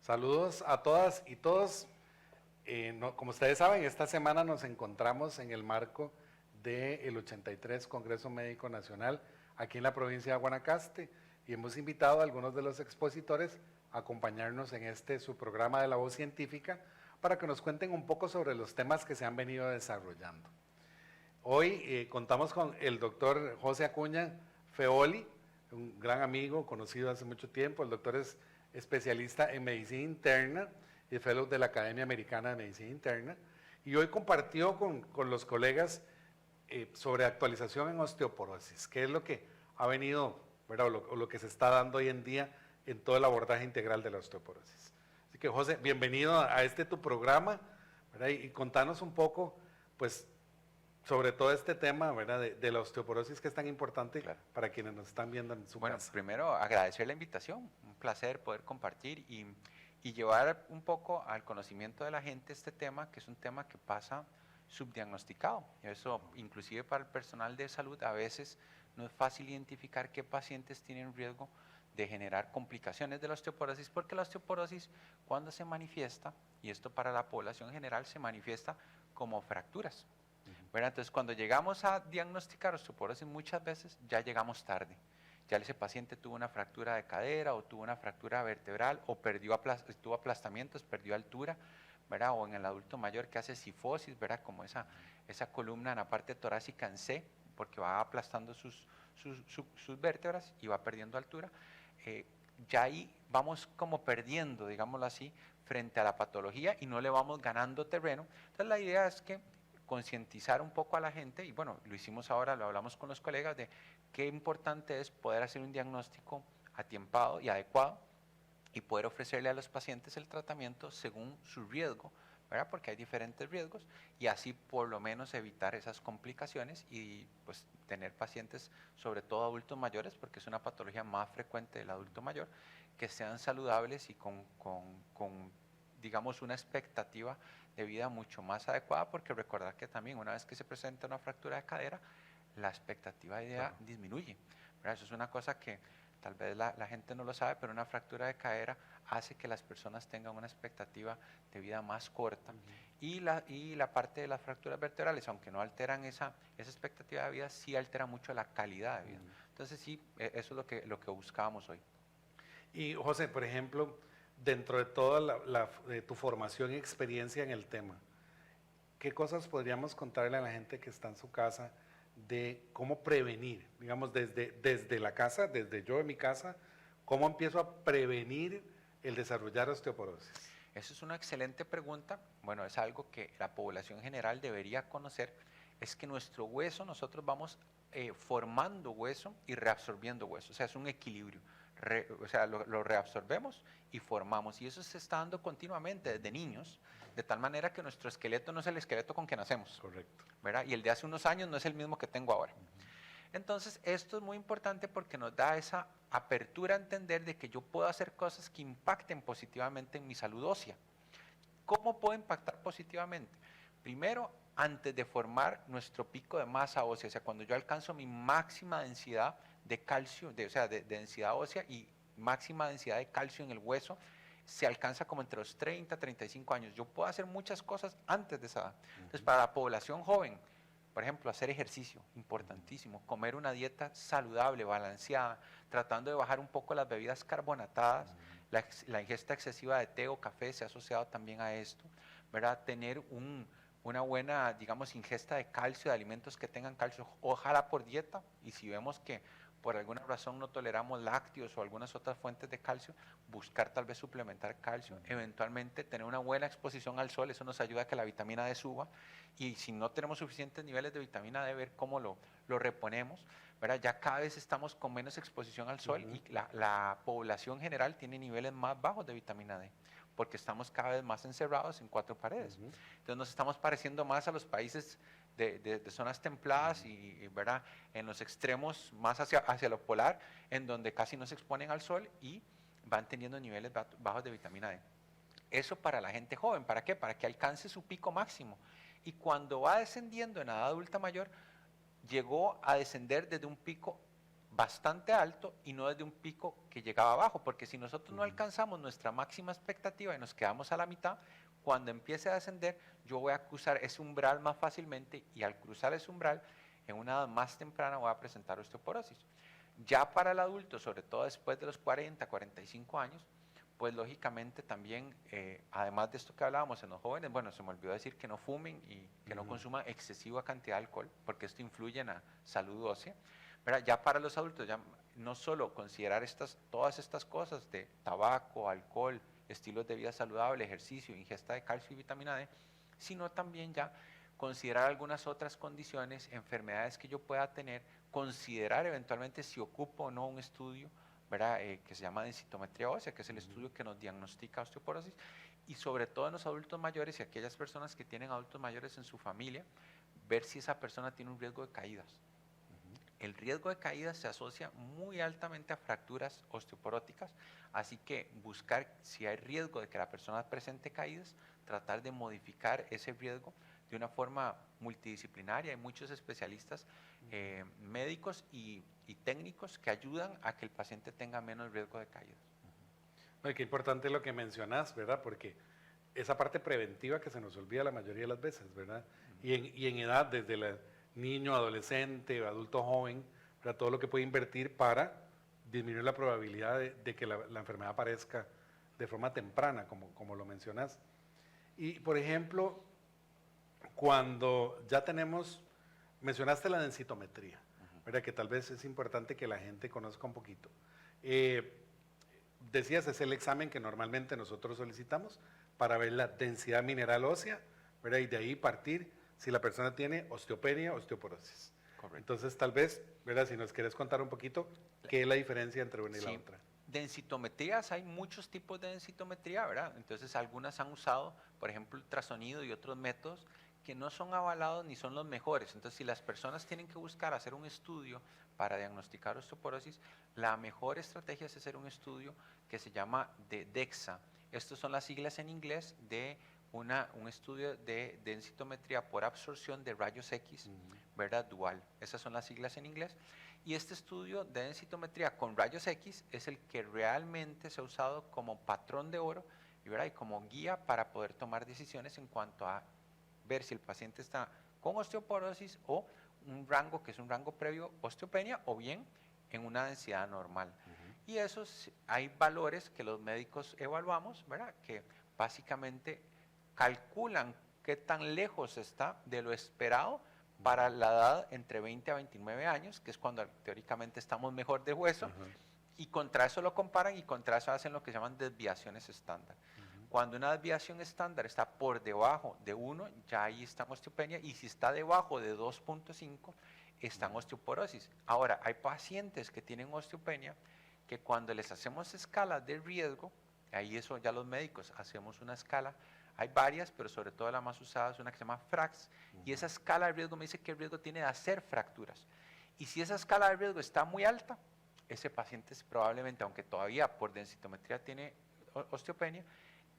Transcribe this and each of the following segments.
Saludos a todas y todos. Como ustedes saben, esta semana nos encontramos en el marco del 83 Congreso Médico Nacional aquí en la provincia de Guanacaste y hemos invitado a algunos de los expositores a acompañarnos en su programa de La Voz Científica para que nos cuenten un poco sobre los temas que se han venido desarrollando. Hoy contamos con el doctor José Acuña Feoli, un gran amigo, conocido hace mucho tiempo. El doctor es especialista en medicina interna y fellow de la Academia Americana de Medicina Interna. Y hoy compartió con los colegas sobre actualización en osteoporosis, que es lo que ha venido, ¿verdad? O lo que se está dando hoy en día en todo el abordaje integral de la osteoporosis. Así que, José, bienvenido a tu programa, ¿verdad? Y contanos un poco, pues, sobre todo este tema, ¿verdad? De la osteoporosis, que es tan importante, claro, para quienes nos están viendo en su casa. Bueno, primero agradecer la invitación, un placer poder compartir y llevar un poco al conocimiento de la gente este tema, que es un tema que pasa subdiagnosticado. Eso, inclusive para el personal de salud, a veces no es fácil identificar qué pacientes tienen riesgo de generar complicaciones de la osteoporosis, porque la osteoporosis, cuando se manifiesta, y esto para la población general, se manifiesta como fracturas. Bueno, entonces, cuando llegamos a diagnosticar osteoporosis, muchas veces ya llegamos tarde. Ya ese paciente tuvo una fractura de cadera o tuvo una fractura vertebral o tuvo aplastamientos, perdió altura, ¿verdad? O en el adulto mayor que hace cifosis, ¿verdad? Como esa columna en la parte torácica en C, porque va aplastando sus vértebras y va perdiendo altura. Ya ahí vamos como perdiendo, digámoslo así, frente a la patología y no le vamos ganando terreno. Entonces, la idea es que concientizar un poco a la gente, y bueno, lo hicimos ahora, lo hablamos con los colegas, de qué importante es poder hacer un diagnóstico atiempado y adecuado y poder ofrecerle a los pacientes el tratamiento según su riesgo, ¿verdad? Porque hay diferentes riesgos y así por lo menos evitar esas complicaciones y pues tener pacientes, sobre todo adultos mayores, porque es una patología más frecuente del adulto mayor, que sean saludables y con digamos, una expectativa de vida mucho más adecuada, porque recordar que también una vez que se presenta una fractura de cadera, la expectativa de vida disminuye, ¿verdad? Eso es una cosa que tal vez la gente no lo sabe, pero una fractura de cadera hace que las personas tengan una expectativa de vida más corta. Y la parte de las fracturas vertebrales, aunque no alteran esa expectativa de vida, sí altera mucho la calidad de vida. Entonces sí, eso es lo que buscábamos hoy. Y José, por ejemplo, dentro de toda de tu formación y experiencia en el tema, ¿qué cosas podríamos contarle a la gente que está en su casa de cómo prevenir, digamos, desde la casa, desde yo en mi casa, cómo empiezo a prevenir el desarrollar osteoporosis? Eso es una excelente pregunta. Bueno, es algo que la población general debería conocer. Es que nuestro hueso, nosotros vamos formando hueso y reabsorbiendo hueso. O sea, es un equilibrio. O sea, lo reabsorbemos y formamos. Y eso se está dando continuamente desde niños, de tal manera que nuestro esqueleto no es el esqueleto con que nacemos. Correcto. ¿Verdad? Y el de hace unos años no es el mismo que tengo ahora. Entonces, esto es muy importante porque nos da esa apertura a entender de que yo puedo hacer cosas que impacten positivamente en mi salud ósea. ¿Cómo puedo impactar positivamente? Primero, antes de formar nuestro pico de masa ósea, o sea, cuando yo alcanzo mi máxima densidad de calcio, o sea, de densidad ósea y máxima densidad de calcio en el hueso, se alcanza como entre los 30 y 35 años. Yo puedo hacer muchas cosas antes de esa edad. Entonces, para la población joven, por ejemplo, hacer ejercicio, importantísimo, comer una dieta saludable, balanceada, tratando de bajar un poco las bebidas carbonatadas, la ingesta excesiva de té o café se ha asociado también a esto, ¿verdad? Tener una buena, digamos, ingesta de calcio, de alimentos que tengan calcio, ojalá por dieta, y si vemos que por alguna razón no toleramos lácteos o algunas otras fuentes de calcio, buscar tal vez suplementar calcio, eventualmente tener una buena exposición al sol, eso nos ayuda a que la vitamina D suba, y si no tenemos suficientes niveles de vitamina D, ver cómo lo reponemos, ¿verdad? Ya cada vez estamos con menos exposición al sol y la población general tiene niveles más bajos de vitamina D, porque estamos cada vez más encerrados en cuatro paredes. Entonces nos estamos pareciendo más a los países de zonas templadas y ¿verdad? En los extremos más hacia lo polar, en donde casi no se exponen al sol y van teniendo niveles bajos de vitamina D. Eso para la gente joven, ¿para qué? Para que alcance su pico máximo. Y cuando va descendiendo en edad adulta mayor, llegó a descender desde un pico bastante alto y no desde un pico que llegaba abajo, porque si nosotros no alcanzamos nuestra máxima expectativa y nos quedamos a la mitad, cuando empiece a descender, yo voy a cruzar ese umbral más fácilmente y al cruzar ese umbral, en una edad más temprana voy a presentar osteoporosis. Ya para el adulto, sobre todo después de los 40, 45 años, pues lógicamente también, además de esto que hablábamos en los jóvenes, bueno, se me olvidó decir que no fumen y que no consuman excesiva cantidad de alcohol, porque esto influye en la salud ósea. ¿Verdad? Ya para los adultos, ya no solo considerar todas estas cosas de tabaco, alcohol, estilos de vida saludable, ejercicio, ingesta de calcio y vitamina D, sino también ya considerar algunas otras condiciones, enfermedades que yo pueda tener, considerar eventualmente si ocupo o no un estudio, ¿verdad? Que se llama densitometría ósea, que es el estudio que nos diagnostica osteoporosis, y sobre todo en los adultos mayores y aquellas personas que tienen adultos mayores en su familia, ver si esa persona tiene un riesgo de caídas. El riesgo de caídas se asocia muy altamente a fracturas osteoporóticas, así que buscar si hay riesgo de que la persona presente caídas, tratar de modificar ese riesgo de una forma multidisciplinaria. Hay muchos especialistas médicos y técnicos que ayudan a que el paciente tenga menos riesgo de caídas. No, y qué importante lo que mencionas, ¿verdad? Porque esa parte preventiva que se nos olvida la mayoría de las veces, ¿verdad? Y en edad, desde el niño, adolescente, adulto joven, ¿verdad? Todo lo que puede invertir para disminuir la probabilidad de que la enfermedad aparezca de forma temprana, como lo mencionas. Y, por ejemplo, cuando ya mencionaste la densitometría, ¿verdad? Que tal vez es importante que la gente conozca un poquito. Decías, es el examen que normalmente nosotros solicitamos para ver la densidad mineral ósea, ¿verdad? Y de ahí partir si la persona tiene osteopenia o osteoporosis. Correcto. Entonces, tal vez, ¿verdad? Si nos quieres contar un poquito, ¿qué es la diferencia entre una y la otra? Densitometrías, hay muchos tipos de densitometría, ¿verdad? Entonces, algunas han usado, por ejemplo, ultrasonido y otros métodos que no son avalados ni son los mejores. Entonces, si las personas tienen que buscar hacer un estudio para diagnosticar osteoporosis, la mejor estrategia es hacer un estudio que se llama de DEXA. Estas son las siglas en inglés de un estudio de densitometría por absorción de rayos X, ¿verdad? Dual. Esas son las siglas en inglés. Y este estudio de densitometría con rayos X es el que realmente se ha usado como patrón de oro, ¿verdad? Y como guía para poder tomar decisiones en cuanto a ver si el paciente está con osteoporosis o un rango que es un rango previo osteopenia o bien en una densidad normal. Y esos hay valores que los médicos evaluamos, ¿verdad? Que básicamente calculan qué tan lejos está de lo esperado para la edad entre 20 a 29 años, que es cuando teóricamente estamos mejor de hueso, y contra eso lo comparan y contra eso hacen lo que se llaman desviaciones estándar. Cuando una desviación estándar está por debajo de 1, ya ahí está en osteopenia, y si está debajo de 2.5, está en osteoporosis. Ahora, hay pacientes que tienen osteopenia que cuando les hacemos escalas de riesgo, ahí eso ya los médicos hacemos una escala, hay varias, pero sobre todo la más usada es una que se llama FRAX, y esa escala de riesgo me dice qué riesgo tiene de hacer fracturas. Y si esa escala de riesgo está muy alta, ese paciente probablemente, aunque todavía por densitometría tiene osteopenia,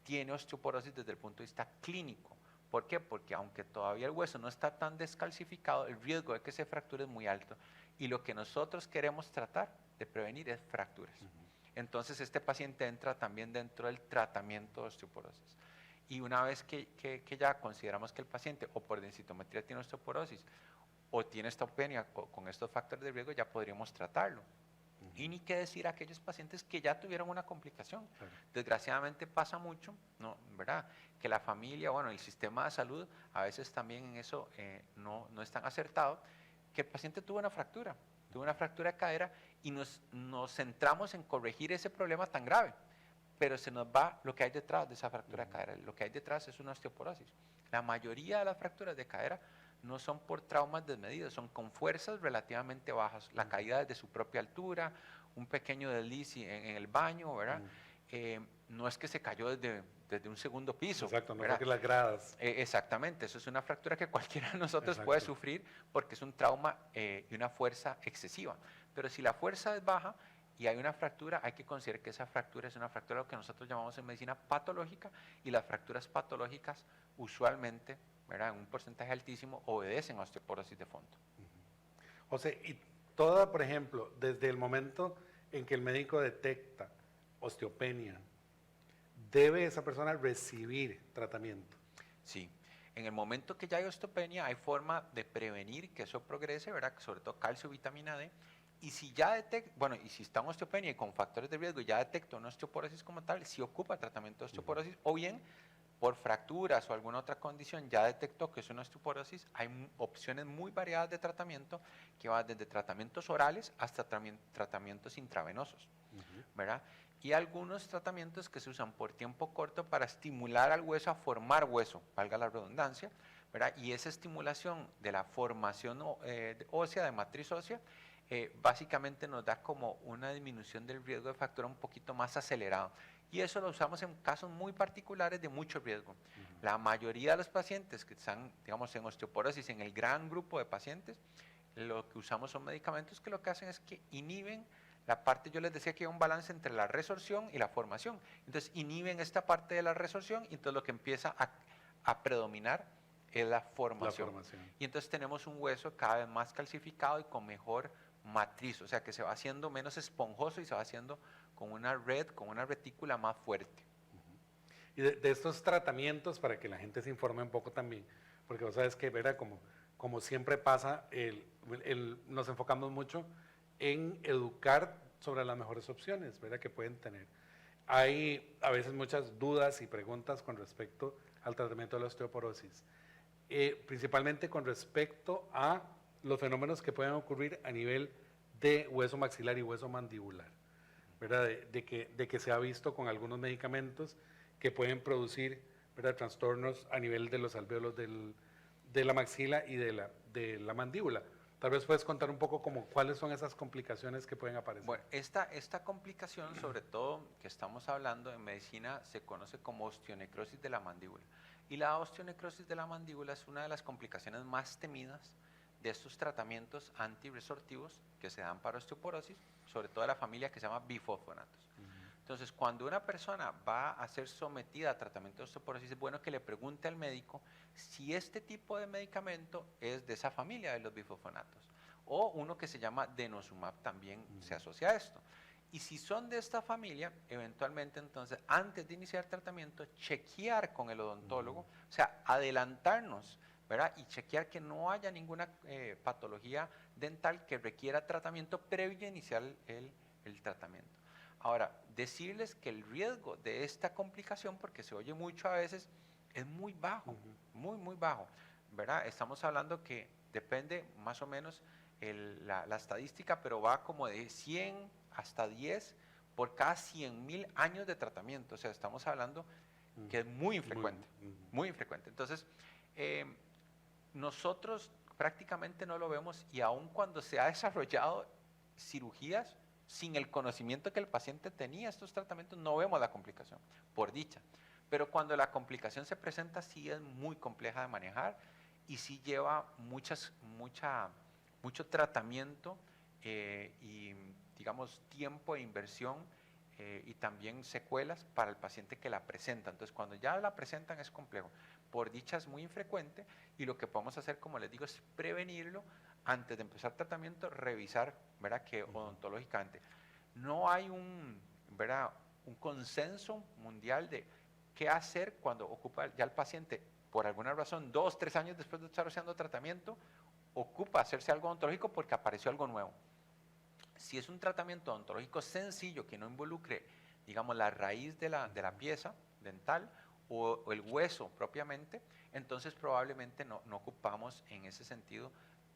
tiene osteoporosis desde el punto de vista clínico. ¿Por qué? Porque aunque todavía el hueso no está tan descalcificado, el riesgo de que se fracture es muy alto. Y lo que nosotros queremos tratar de prevenir es fracturas. Entonces este paciente entra también dentro del tratamiento de osteoporosis. Y una vez que ya consideramos que el paciente o por densitometría tiene osteoporosis o tiene osteopenia con estos factores de riesgo, ya podríamos tratarlo. Y ni qué decir a aquellos pacientes que ya tuvieron una complicación. Claro. Desgraciadamente pasa mucho, ¿no? ¿Verdad? Que la familia, bueno, el sistema de salud, a veces también en eso no es tan acertado, que el paciente tuvo una fractura de cadera y nos centramos en corregir ese problema tan grave, pero se nos va lo que hay detrás de esa fractura de cadera. Lo que hay detrás es una osteoporosis. La mayoría de las fracturas de cadera no son por traumas desmedidos, son con fuerzas relativamente bajas, la caída desde su propia altura, un pequeño desliz en el baño, ¿verdad? No es que se cayó desde un segundo piso. Exacto, no fue que las gradas. Exactamente, eso es una fractura que cualquiera de nosotros puede sufrir porque es un trauma y una fuerza excesiva. Pero si la fuerza es baja y hay una fractura, hay que considerar que esa fractura es una fractura lo que nosotros llamamos en medicina patológica, y las fracturas patológicas usualmente, ¿verdad?, en un porcentaje altísimo, obedecen a osteoporosis de fondo. José, y toda, por ejemplo, desde el momento en que el médico detecta osteopenia, ¿debe esa persona recibir tratamiento? Sí. En el momento que ya hay osteopenia, hay forma de prevenir que eso progrese, ¿verdad? Sobre todo calcio, vitamina D. Y si ya detecta, bueno, y si está en osteopenia y con factores de riesgo ya detecta una osteoporosis como tal, si ocupa tratamiento de osteoporosis, o bien por fracturas o alguna otra condición ya detectó que es una osteoporosis, hay opciones muy variadas de tratamiento que van desde tratamientos orales hasta tratamientos intravenosos, ¿verdad? Y algunos tratamientos que se usan por tiempo corto para estimular al hueso a formar hueso, valga la redundancia, ¿verdad? Y esa estimulación de la formación ósea, de matriz ósea, básicamente nos da como una disminución del riesgo de fractura un poquito más acelerado. Y eso lo usamos en casos muy particulares de mucho riesgo. La mayoría de los pacientes que están, digamos, en osteoporosis, en el gran grupo de pacientes, lo que usamos son medicamentos que lo que hacen es que inhiben la parte, yo les decía que hay un balance entre la resorción y la formación. Entonces inhiben esta parte de la resorción y entonces lo que empieza a predominar es la formación. Y entonces tenemos un hueso cada vez más calcificado y con mejor matriz, o sea que se va haciendo menos esponjoso y se va haciendo con una red, con una retícula más fuerte. Y de estos tratamientos, para que la gente se informe un poco también, porque vos sabes que, ¿verdad? Como siempre pasa, nos enfocamos mucho en educar sobre las mejores opciones, ¿verdad? Que pueden tener. Hay a veces muchas dudas y preguntas con respecto al tratamiento de la osteoporosis, principalmente con respecto a los fenómenos que pueden ocurrir a nivel de hueso maxilar y hueso mandibular, ¿verdad? De que se ha visto con algunos medicamentos que pueden producir, ¿verdad?, trastornos a nivel de los alvéolos de la maxila y de la mandíbula. Tal vez puedes contar un poco como cuáles son esas complicaciones que pueden aparecer. Bueno, esta complicación, sobre todo que estamos hablando en medicina, se conoce como osteonecrosis de la mandíbula. Y la osteonecrosis de la mandíbula es una de las complicaciones más temidas de estos tratamientos antirresortivos que se dan para osteoporosis, sobre todo de la familia que se llama bifosfonatos. Entonces, cuando una persona va a ser sometida a tratamiento de osteoporosis, es bueno que le pregunte al médico si este tipo de medicamento es de esa familia de los bifosfonatos. O uno que se llama denosumab también se asocia a esto. Y si son de esta familia, eventualmente entonces, antes de iniciar tratamiento, chequear con el odontólogo, o sea, adelantarnos, ¿verdad? Y chequear que no haya ninguna patología dental que requiera tratamiento previo a iniciar el tratamiento. Ahora, decirles que el riesgo de esta complicación, porque se oye mucho a veces, es muy bajo, muy bajo, ¿verdad? Estamos hablando que depende más o menos la estadística, pero va como de 100 hasta 10 por cada 100.000 años de tratamiento. O sea, estamos hablando que es muy infrecuente, muy infrecuente. Entonces, nosotros prácticamente no lo vemos y aun cuando se ha desarrollado cirugías sin el conocimiento que el paciente tenía estos tratamientos, no vemos la complicación, por dicha. Pero cuando la complicación se presenta, sí es muy compleja de manejar y sí lleva mucho tratamiento y, digamos, tiempo e inversión y también secuelas para el paciente que la presenta. Entonces, cuando ya la presentan es complejo. Por dicha es muy infrecuente y lo que podemos hacer, como les digo, es prevenirlo antes de empezar tratamiento, revisar, ¿verdad?, que odontológicamente. No hay ¿verdad?, un consenso mundial de qué hacer cuando ocupa ya el paciente, por alguna razón, 2, 3 años después de estar haciendo tratamiento, ocupa hacerse algo odontológico porque apareció algo nuevo. Si es un tratamiento odontológico sencillo que no involucre, digamos, la raíz de la pieza dental o el hueso propiamente, entonces probablemente no ocupamos en ese sentido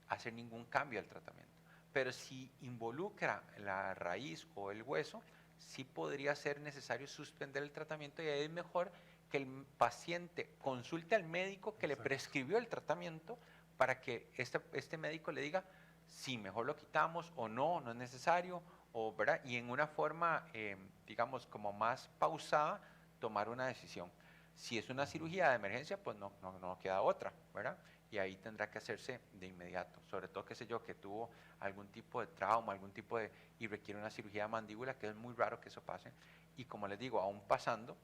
hacer ningún cambio al tratamiento. Pero si involucra la raíz o el hueso, sí podría ser necesario suspender el tratamiento y ahí es mejor que el paciente consulte al médico que le prescribió el tratamiento para que este médico le diga si mejor lo quitamos o no es necesario, ¿verdad? Y en una forma, digamos, como más pausada, tomar una decisión. Si es una cirugía de emergencia, pues no queda otra, ¿verdad? Y ahí tendrá que hacerse de inmediato, sobre todo, qué sé yo, que tuvo algún tipo de trauma, y requiere una cirugía de mandíbula, que es muy raro que eso pase. Y como les digo, aún pasando,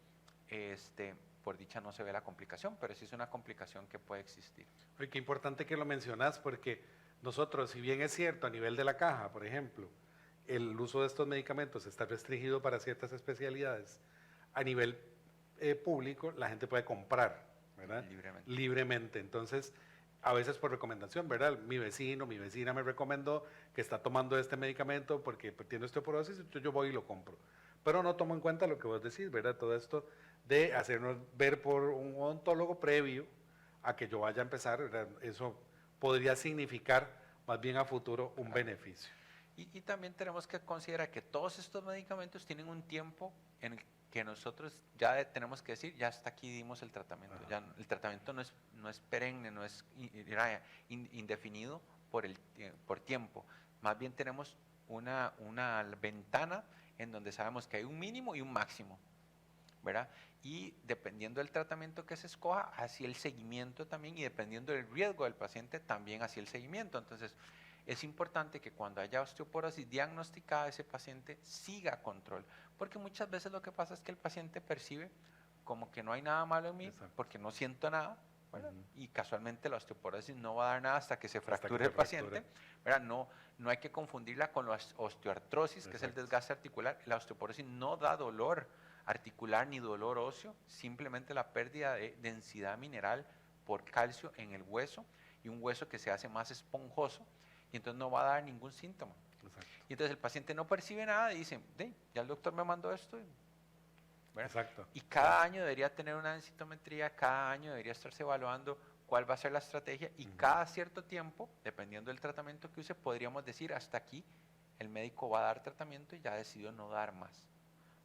por dicha no se ve la complicación, pero sí es una complicación que puede existir. Oye, qué importante que lo mencionas porque nosotros, si bien es cierto a nivel de la caja, por ejemplo, el uso de estos medicamentos está restringido para ciertas especialidades, a nivel público la gente puede comprar, ¿verdad? Libremente. Libremente. Entonces, a veces por recomendación, ¿verdad? Mi vecino, mi vecina me recomendó que está tomando este medicamento porque tiene osteoporosis, entonces yo voy y lo compro. Pero no tomo en cuenta lo que vos decís, ¿verdad? Todo esto de hacernos ver por un odontólogo previo a que yo vaya a empezar, ¿verdad? Eso podría significar más bien a futuro un beneficio. Y también tenemos que considerar que todos estos medicamentos tienen un tiempo en el que nosotros ya tenemos que decir, ya hasta aquí dimos el tratamiento. Ya, el tratamiento no es perenne, no es indefinido por tiempo. Más bien tenemos una ventana en donde sabemos que hay un mínimo y un máximo, ¿verdad? Y dependiendo del tratamiento que se escoja, así el seguimiento también, y dependiendo del riesgo del paciente, también así el seguimiento. Entonces, es importante que cuando haya osteoporosis diagnosticada, ese paciente siga control, porque muchas veces lo que pasa es que el paciente percibe como que no hay nada malo en mí, Exacto. porque no siento nada, ¿verdad? Y casualmente la osteoporosis no va a dar nada hasta que se Hasta que fracture se el paciente, fracture. ¿verdad? No hay que confundirla con la osteoartrosis, que es el Exacto. desgaste articular. La osteoporosis no da dolor articular ni dolor óseo, simplemente la pérdida de densidad mineral por calcio en el hueso, y un hueso que se hace más esponjoso, y entonces no va a dar ningún síntoma. Exacto. Y entonces el paciente no percibe nada y dice, ya el doctor me mandó esto. ¿Verdad? Exacto. Y cada año debería tener una densitometría, cada año debería estarse evaluando cuál va a ser la estrategia, y cada cierto tiempo, dependiendo del tratamiento que use, podríamos decir hasta aquí el médico va a dar tratamiento y ya decidió no dar más,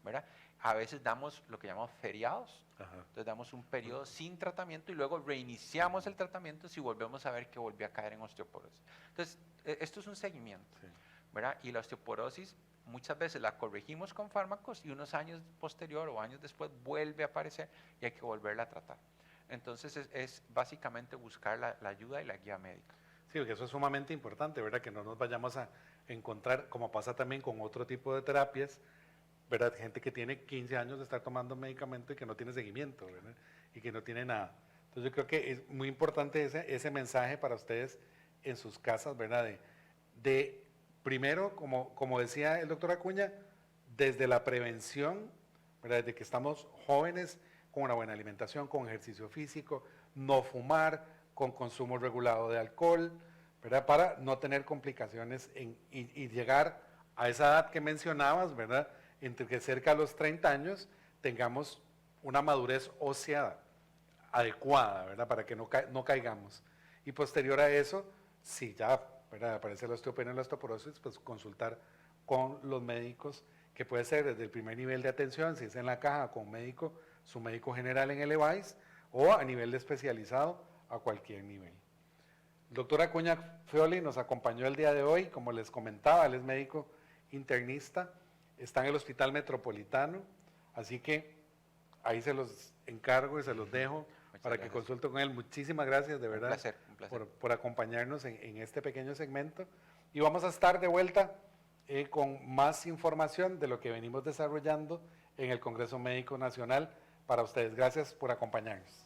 ¿verdad? A veces damos lo que llamamos feriados, Ajá. entonces damos un periodo sin tratamiento y luego reiniciamos el tratamiento si volvemos a ver que volvió a caer en osteoporosis. Entonces, esto es un seguimiento, Sí. ¿verdad? Y la osteoporosis muchas veces la corregimos con fármacos y unos años posterior o años después vuelve a aparecer y hay que volverla a tratar. Entonces es básicamente buscar la ayuda y la guía médica. Sí, porque eso es sumamente importante, ¿verdad? Que no nos vayamos a encontrar, como pasa también con otro tipo de terapias, ¿verdad? Gente que tiene 15 años de estar tomando medicamento y que no tiene seguimiento, ¿verdad? Y que no tiene nada. Entonces yo creo que es muy importante ese mensaje para ustedes en sus casas, ¿verdad? De primero, como decía el doctor Acuña, desde la prevención, ¿verdad? Desde que estamos jóvenes, con una buena alimentación, con ejercicio físico, no fumar, con consumo regulado de alcohol, ¿verdad? Para no tener complicaciones y llegar a esa edad que mencionabas, ¿verdad? Entre que cerca de los 30 años tengamos una madurez ósea adecuada, ¿verdad? Para que no caigamos. Y posterior a eso, si ya, ¿verdad? Aparece la osteopenia y la osteoporosis, pues consultar con los médicos, que puede ser desde el primer nivel de atención, si es en la caja, con médico, su médico general en el EVAIS, o a nivel de especializado, a cualquier nivel. El doctor Acuña Feoli nos acompañó el día de hoy, como les comentaba, él es médico internista, está en el Hospital Metropolitano, así que ahí se los encargo y se los dejo para que consulten con él. Muchísimas gracias, de verdad, Un placer. por acompañarnos en este pequeño segmento. Y vamos a estar de vuelta con más información de lo que venimos desarrollando en el Congreso Médico Nacional para ustedes. Gracias por acompañarnos.